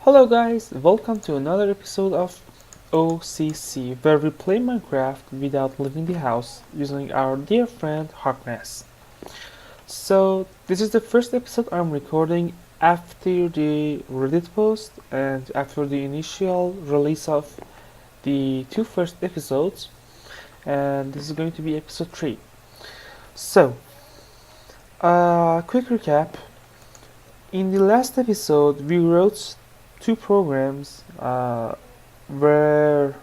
Hello guys, welcome to another episode of OCC, where we play Minecraft without leaving the house using our dear friend Harkness. So this is the first episode I'm recording after the Reddit post and after the initial release of the two first episodes, and this is going to be episode 3. So, quick recap. In the last episode we wrote two programs where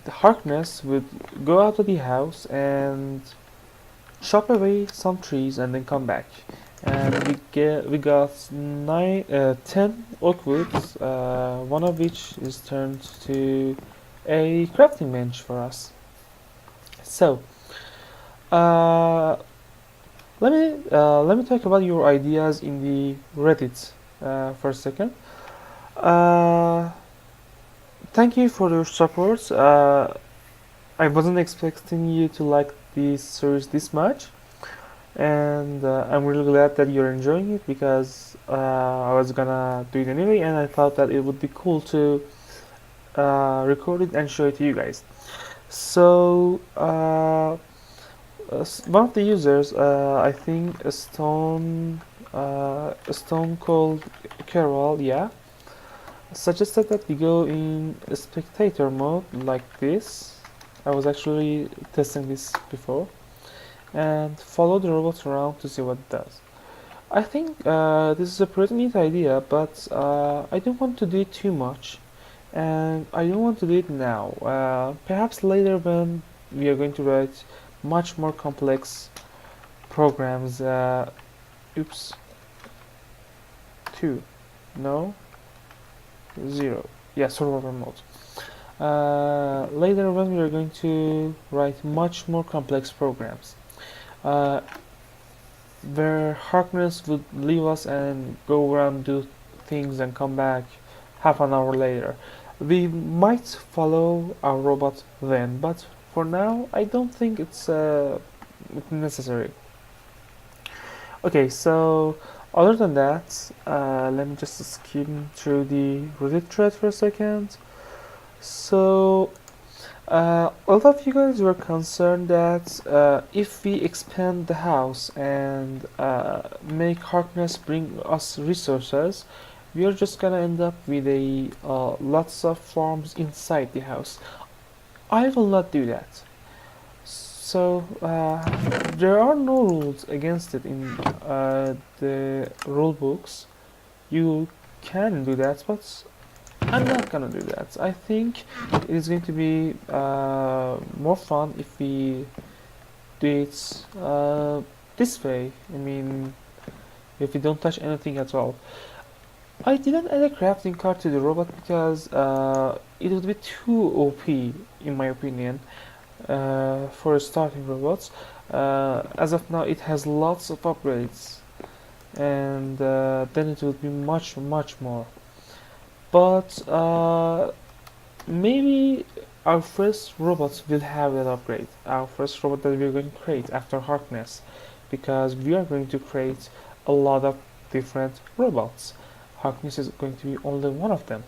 the Harkness would go out of the house and chop away some trees and then come back. And we got 10 oak woods, one of which is turned to a crafting bench for us. So, uh, let me talk about your ideas in the Reddit for a second. Uh, Thank you for your support. I wasn't expecting you to like this series this much, and I'm really glad that you're enjoying it because I was gonna do it anyway, and I thought that it would be cool to record it and show it to you guys. So, one of the users, I think a stone called Carol, yeah, suggested that we go in spectator mode like this. I was actually testing this before, and follow the robot around to see what it does. I think this is a pretty neat idea, but I don't want to do it too much, and I don't want to do it now. Perhaps later when we are going to write much more complex programs. Oops. 2. No. 0. Yeah, survival mode. Later when we are going to write much more complex programs uh, where Harkness would leave us and go around do things and come back half an hour later. We might follow our robot then, but for now I don't think it's necessary. Okay, so other than that, let me just skim through the Reddit thread for a second. So, a lot of you guys were concerned that if we expand the house and make Harkness bring us resources, we are just gonna end up with a lots of farms inside the house. I will not do that. So there are no rules against it in the rule books. You can do that, but I'm not gonna do that. I think it is going to be more fun if we do it this way. I mean, if we don't touch anything at all. I didn't add a crafting card to the robot because it would be too OP in my opinion for starting robots. As of now, it has lots of upgrades, and then it would be much more. But maybe our first robots will have that upgrade. Our first robot that we're going to create after Harkness, because we are going to create a lot of different robots. Harkness is going to be only one of them.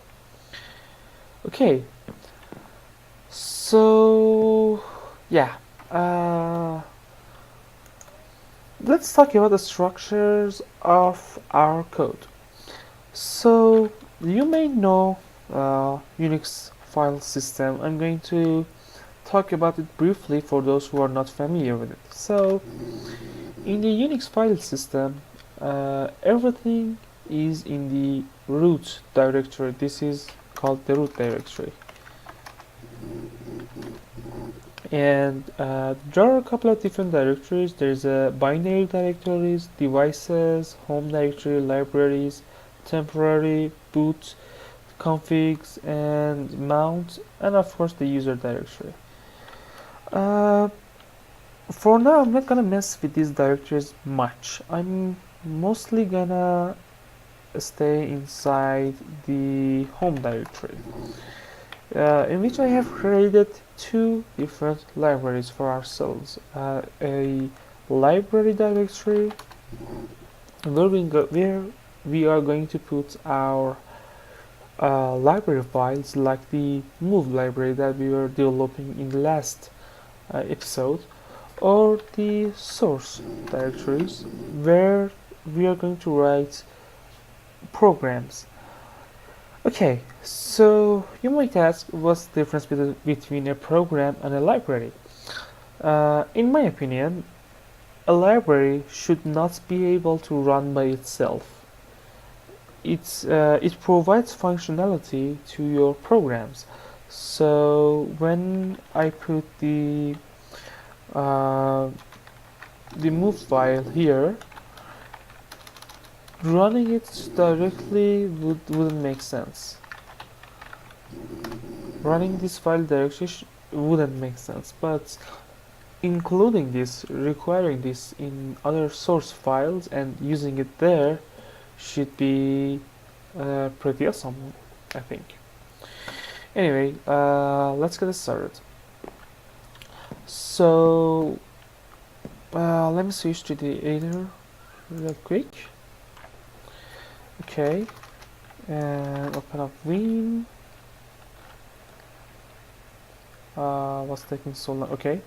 Okay, so yeah, let's talk about the structures of our code. So you may know Unix file system. I'm going to talk about it briefly for those who are not familiar with it. So in the Unix file system, everything is in the root directory. This is called the root directory, and there are a couple of different directories. There's a binary directories, devices, home directory, libraries, temporary, boot, configs, and mount, and of course the user directory. For now, I'm not gonna mess with these directories much. I'm mostly gonna stay inside the home directory, in which I have created two different libraries for ourselves. A library directory where we are going to put our library files like the move library that we were developing in the last episode, or the source directories where we are going to write programs. Okay, so you might ask, what's the difference between a program and a library? In my opinion, a library should not be able to run by itself. It provides functionality to your programs. So when I put the move file here, running it directly wouldn't make sense. Running this file directly wouldn't make sense, but including this, requiring this in other source files and using it there should be pretty awesome, I think. Anyway, let's get started. So let me switch to the editor real quick. Okay, and open up Win. What's taking so long? Okay.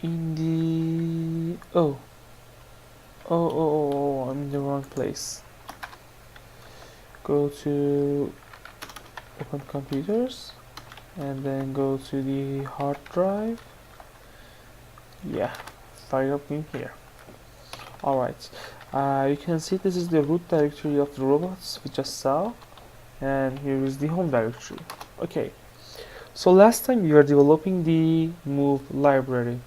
In the oh, I'm in the wrong place. Go to OpenComputers and then go to the hard drive. Yeah, fire up in here. Alright, you can see this is the root directory of the robots we just saw, and here is the home directory. Okay, so last time we were developing the move library,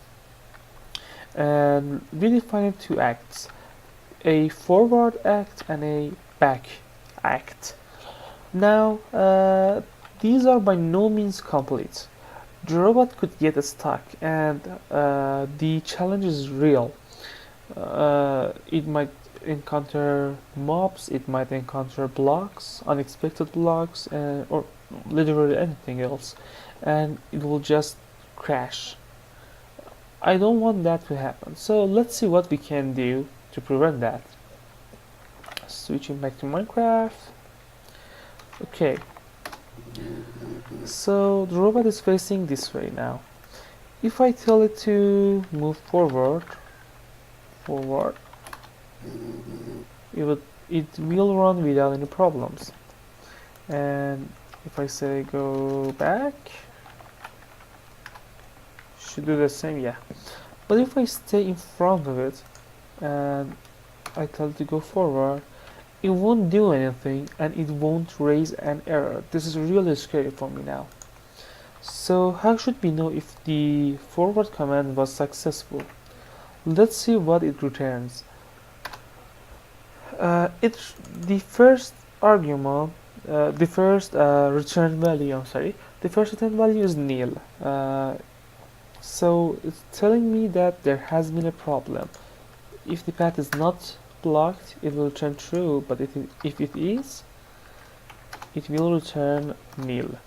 and we defined two acts, a forward act and a back act. Now, these are by no means complete. The robot could get stuck, and the challenge is real. It might encounter mobs, it might encounter blocks, unexpected blocks, or literally anything else, and it will just crash. I don't want that to happen, so let's see what we can do to prevent that. Switching back to Minecraft. Okay, so the robot is facing this way now. If I tell it to move forward, it will run without any problems. And if I say go back, should do the same, yeah. But if I stay in front of it and I tell it to go forward, it won't do anything and it won't raise an error. This is really scary for me now. So how should we know if the forward command was successful? Let's see what it returns. The first argument, the first return value, the first return value is nil. So it's telling me that there has been a problem. If the path is not blocked, it will return true, but if it is, it will return nil.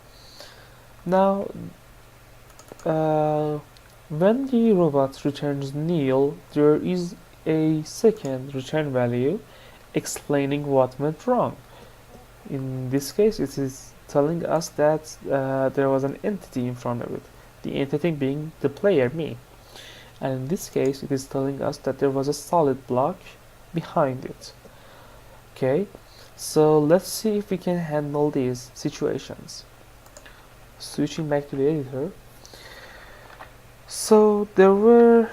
Now, when the robot returns nil, there is a second return value explaining what went wrong. In this case, it is telling us that there was an entity in front of it, the entity being the player, me. And in this case, it is telling us that there was a solid block behind it. Okay, so let's see if we can handle these situations. Switching back to the editor. So there were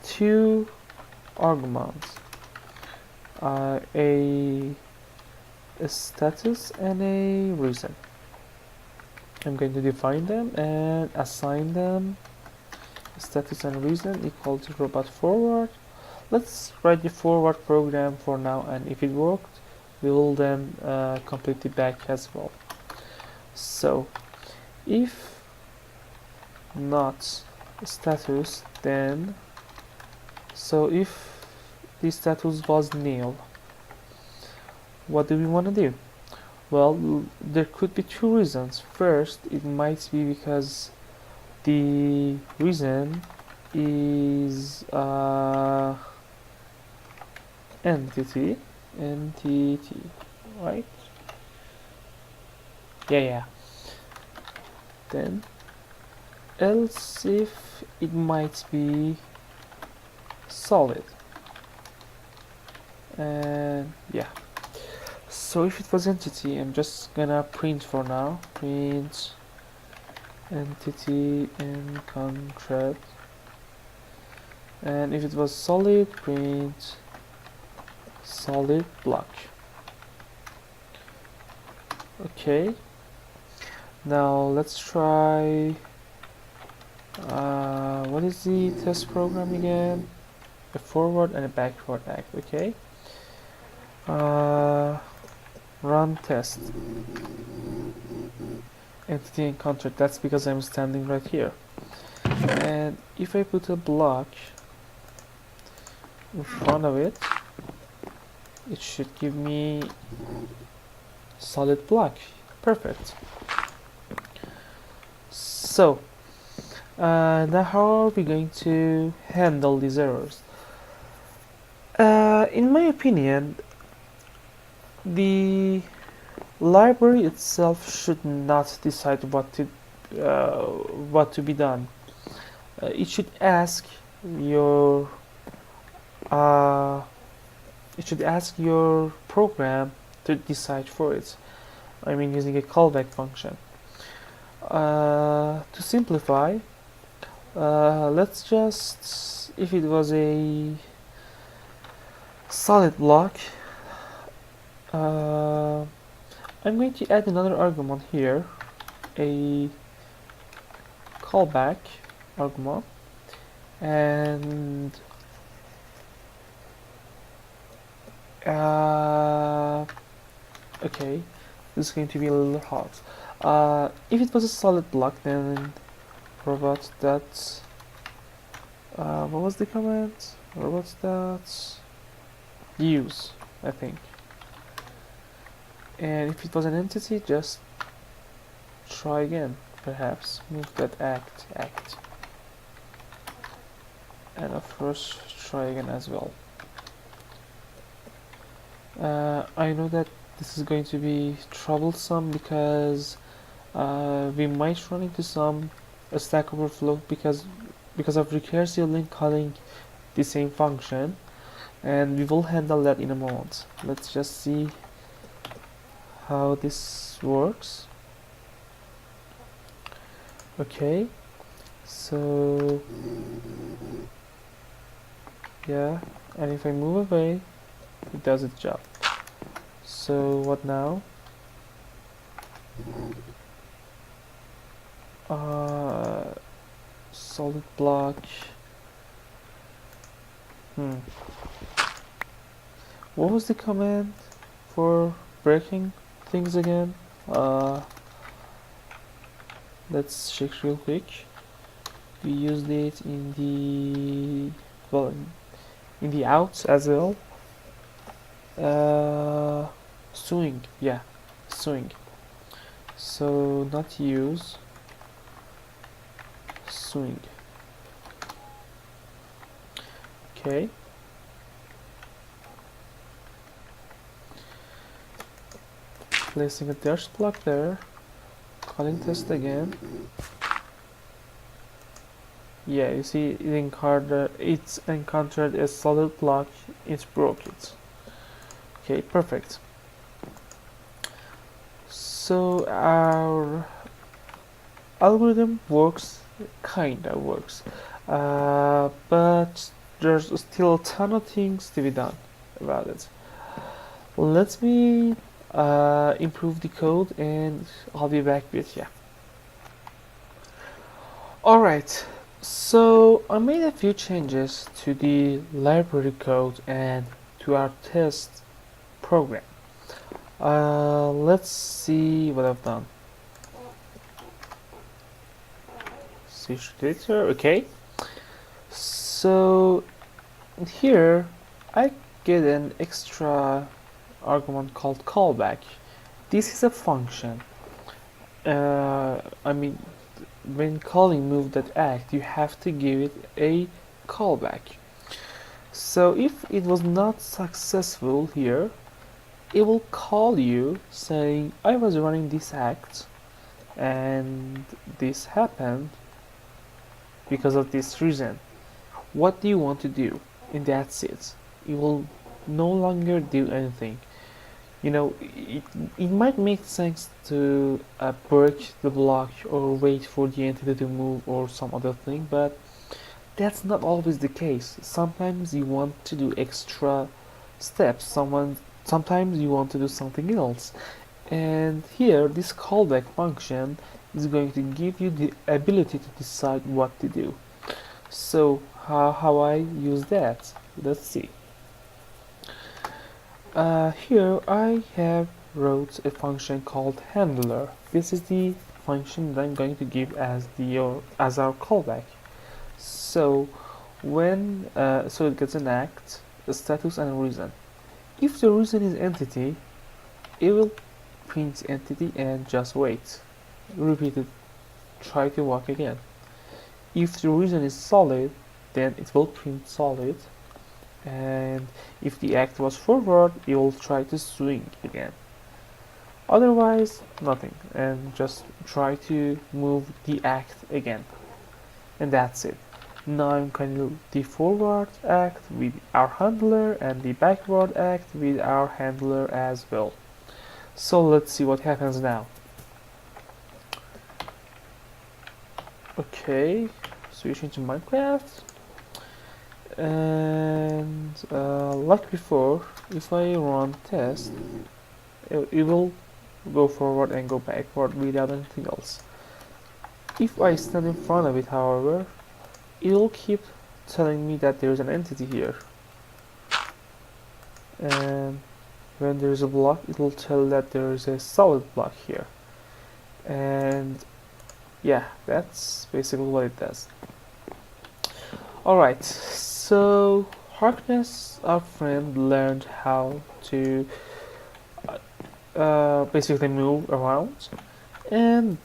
two arguments, a status and a reason. I'm going to define them and assign them status and reason equal to robot forward. Let's write the forward program for now, and if it worked, we will then complete the back as well. So if not status, then so if the status was nil, what do we want to do? Well, there could be two reasons. First, it might be because the reason is entity, right? Yeah. Then else if it might be solid, and yeah. So if it was entity, I'm just gonna print for now. Print entity in contract. And if it was solid, print solid block. Okay. Now let's try. What is the test program again? A forward and a backward act. Okay. Run test. Entity and contract. That's because I'm standing right here. And if I put a block in front of it, it should give me solid block. Perfect. So now how are we going to handle these errors? In my opinion, the library itself should not decide what to be done. It should ask your program to decide for it. I mean, using a callback function. To simplify, let's just, if it was a solid block, I'm going to add another argument here, a callback argument, and okay, this is going to be a little hard. If it was a solid block, then robot that what was the command? Robot that use, I think. And if it was an entity, just try again, perhaps move that act, and of course try again as well. I know that this is going to be troublesome because we might run into a Stack Overflow because of recursively calling the same function, and we will handle that in a moment. Let's just see how this works. Okay, so yeah, and if I move away, it does its job. So what now? Solid block. What was the command for breaking things again? Let's check real quick. We used it in the outs as well. Swing, yeah, swing. So not use, swing. Okay. Placing a dash block there, calling test again. Yeah, you see it's encountered a solid block, it broke it. Okay, perfect. So our algorithm kinda works, but there's still a ton of things to be done about it. Let me improve the code and I'll be back with you. Alright, so I made a few changes to the library code and to our test program. Let's see what I've done. CH data, okay. So here I get an extra argument called callback. This is a function. I mean, when calling move that act, you have to give it a callback. So if it was not successful here, it will call you saying, I was running this act and this happened because of this reason. What do you want to do? And that's it. It will no longer do anything. It might make sense to break the block or wait for the entity to move or some other thing, but that's not always the case. Sometimes you want to do extra steps. Sometimes you want to do something else. And here, this callback function is going to give you the ability to decide what to do. So, how I use that? Let's see. Here I have wrote a function called handler. This is the function that I'm going to give as our callback. So so it gets an act, a status, and a reason. If the reason is entity, it will print entity and just wait. Repeat it. Try to walk again. If the reason is solid, then it will print solid. And if the act was forward, it will try to swing again. Otherwise, nothing, and just try to move the act again. And that's it. Now I'm going to do the forward act with our handler and the backward act with our handler as well. So let's see what happens now. Okay, switching to Minecraft. And like before, if I run test, it will go forward and go backward without anything else. If I stand in front of it, however, it will keep telling me that there is an entity here. And when there is a block, it will tell that there is a solid block here. And yeah, that's basically what it does. Alright, so Harkness, our friend, learned how to basically move around, and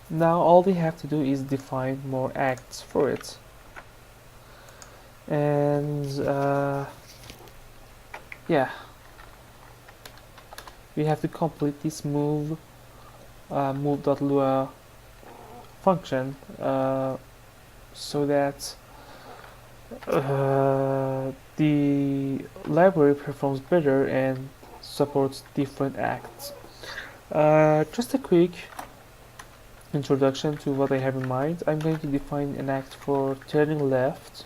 now all we have to do is define more acts for it. And yeah, we have to complete this move.lua function so that the library performs better and supports different acts. Just a quick introduction to what I have in mind. I'm going to define an act for turning left,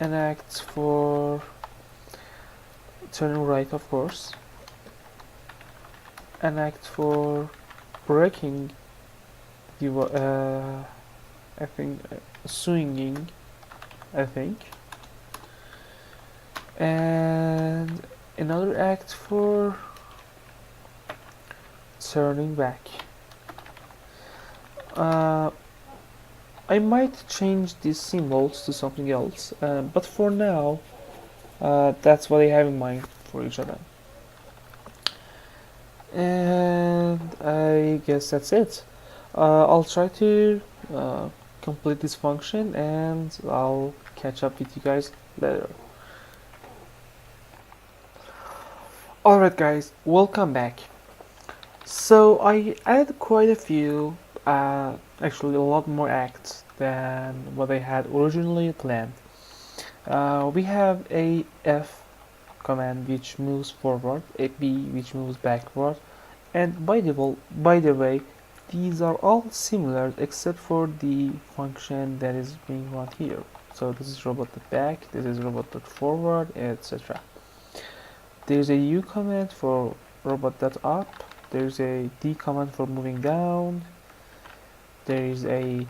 an act for turning right, of course, an act for breaking the I think swinging, I think, and another act for turning back. I might change these symbols to something else, but for now, that's what I have in mind for each of them. And I guess that's it. I'll try to complete this function and I'll catch up with you guys later. Alright guys, welcome back. So I added quite a few, actually a lot more acts than what I had originally planned. We have a F command which moves forward, a B which moves backward, and by the way, these are all similar except for the function that is being run here. So this is robot.back, this is robot.forward, etc. There's a U command for robot.up, there's a D command for moving down, there is a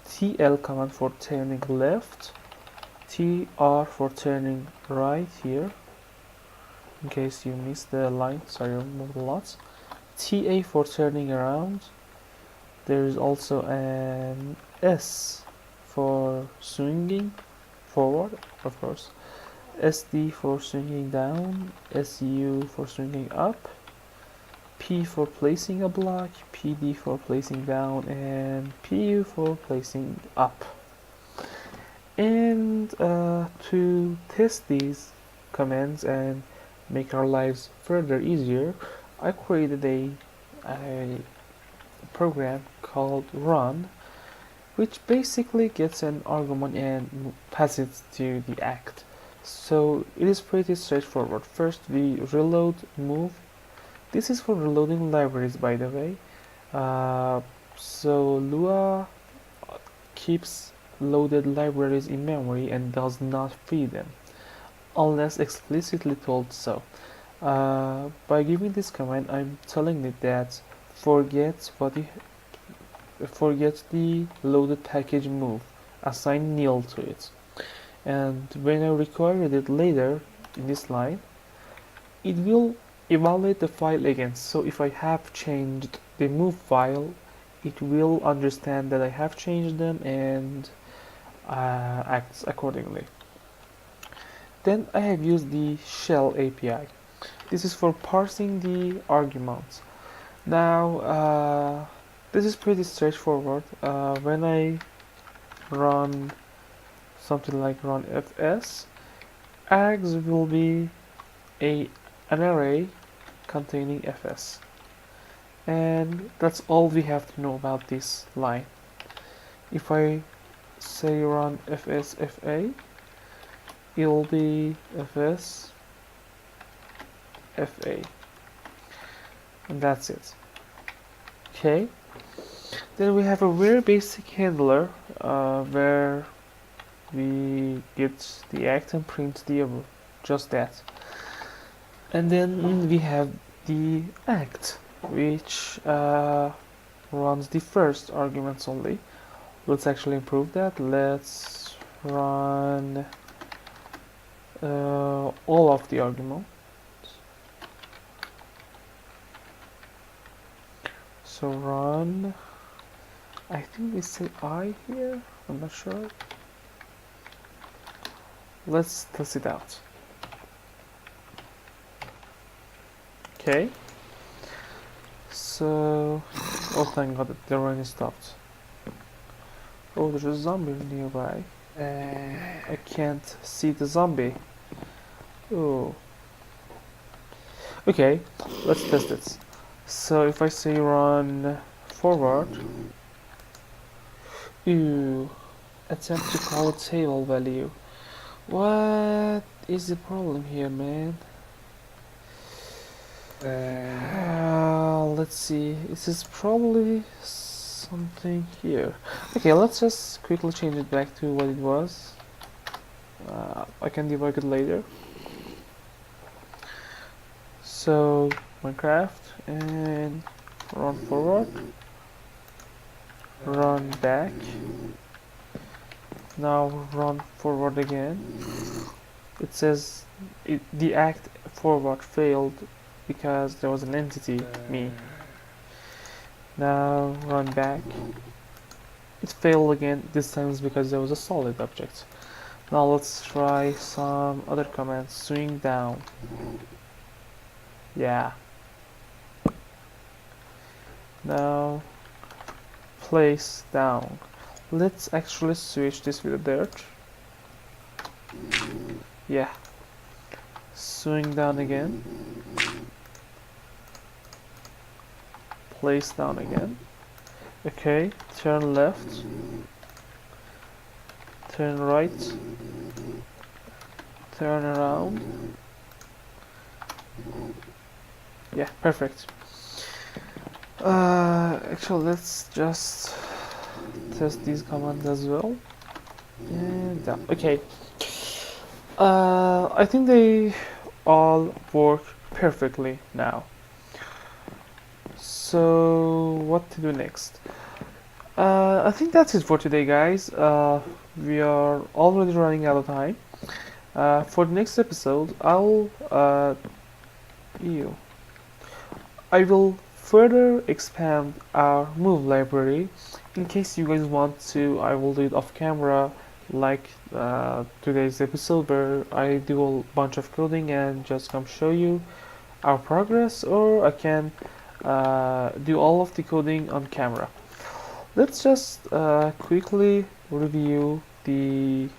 TL command for turning left, TR for turning right here, in case you missed the line, sorry, I moved a lot. TA for turning around. There is also an S for swinging forward, of course. SD for swinging down. SU for swinging up. P for placing a block, PD for placing down, and PU for placing up. And to test these commands and make our lives further easier, I created a program called run, which basically gets an argument and passes it to the act. So it is pretty straightforward. First we reload move. This is for reloading libraries, by the way. So Lua keeps loaded libraries in memory and does not free them unless explicitly told so. By giving this command, I'm telling it that forget the loaded package move, assign nil to it, and when I require it later in this line, it will evaluate the file again. So if I have changed the move file, it will understand that I have changed them and acts accordingly. Then I have used the shell API. This is for parsing the arguments. Now this is pretty straightforward. When I run something like run fs, args will be an array containing fs, and that's all we have to know about this line. If I say run fsfa, it'll be fs fa, and that's it. Okay, then we have a very basic handler where we get the act and print the error, just that. And then we have the act, which runs the first arguments only. Let's actually improve that. Let's run all of the arguments. So run, I think we say I here, I'm not sure. Let's test it out. Okay. So, oh thank god the running stopped. Oh, there's a zombie nearby. I can't see the zombie. Oh. Okay, let's test it. So if I say run forward, attempt to call a table value. What is the problem here, man? Let's see. This is probably something here. Okay, let's just quickly change it back to what it was. I can debug it later. So Minecraft and run forward, run back, now run forward again. It says the act forward failed because there was an entity, me. Now run back. It failed again, this time is because there was a solid object. Now let's try some other commands. Swing down. Yeah. Now place down. Let's actually switch this with a dirt. Yeah. Swing down again. Place down again. Okay, turn left. Turn right. Turn around. Yeah, perfect. Actually, let's just test these commands as well. And done. Okay. I think they all work perfectly now. So, what to do next? I think that's it for today, guys. We are already running out of time. For the next episode, I will further expand our move library. In case you guys want to, I will do it off camera, like today's episode where I do a bunch of coding and just come show you our progress, or I can do all of the coding on camera. Let's just quickly review the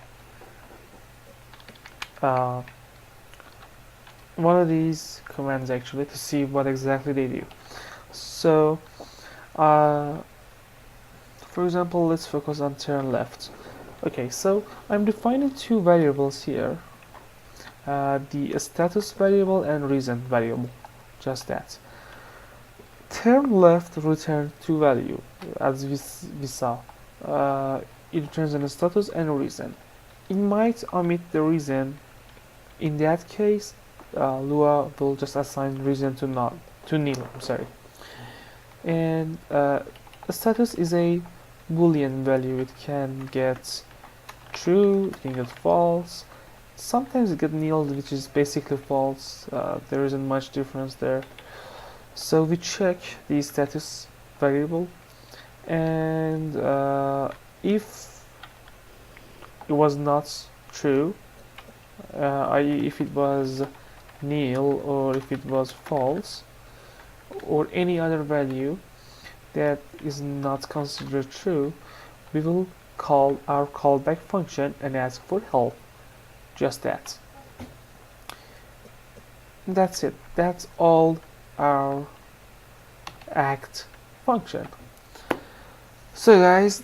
one of these commands actually to see what exactly they do. So for example, let's focus on turn left. Okay, so I'm defining two variables here, the status variable and reason variable, just that. Turn left returns two values, as we saw. It returns a status and a reason. It might omit the reason. In that case, Lua will just assign reason to nil. I'm sorry. And a status is a Boolean value. It can get true, it can get false. Sometimes it gets nil, which is basically false. There isn't much difference there. So we check the status variable, and if it was not true, i.e. if it was nil or if it was false or any other value that is not considered true, we will call our callback function and ask for help. Just that. That's it. That's all our act function. So guys,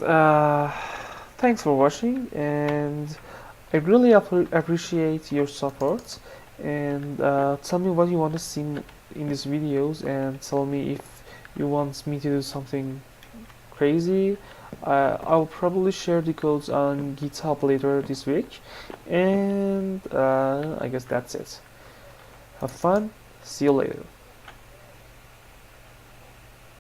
thanks for watching, and I really appreciate your support, and tell me what you want to see in these videos, and tell me if you want me to do something crazy. I'll probably share the codes on GitHub later this week, and I guess that's it. Have fun, see you later.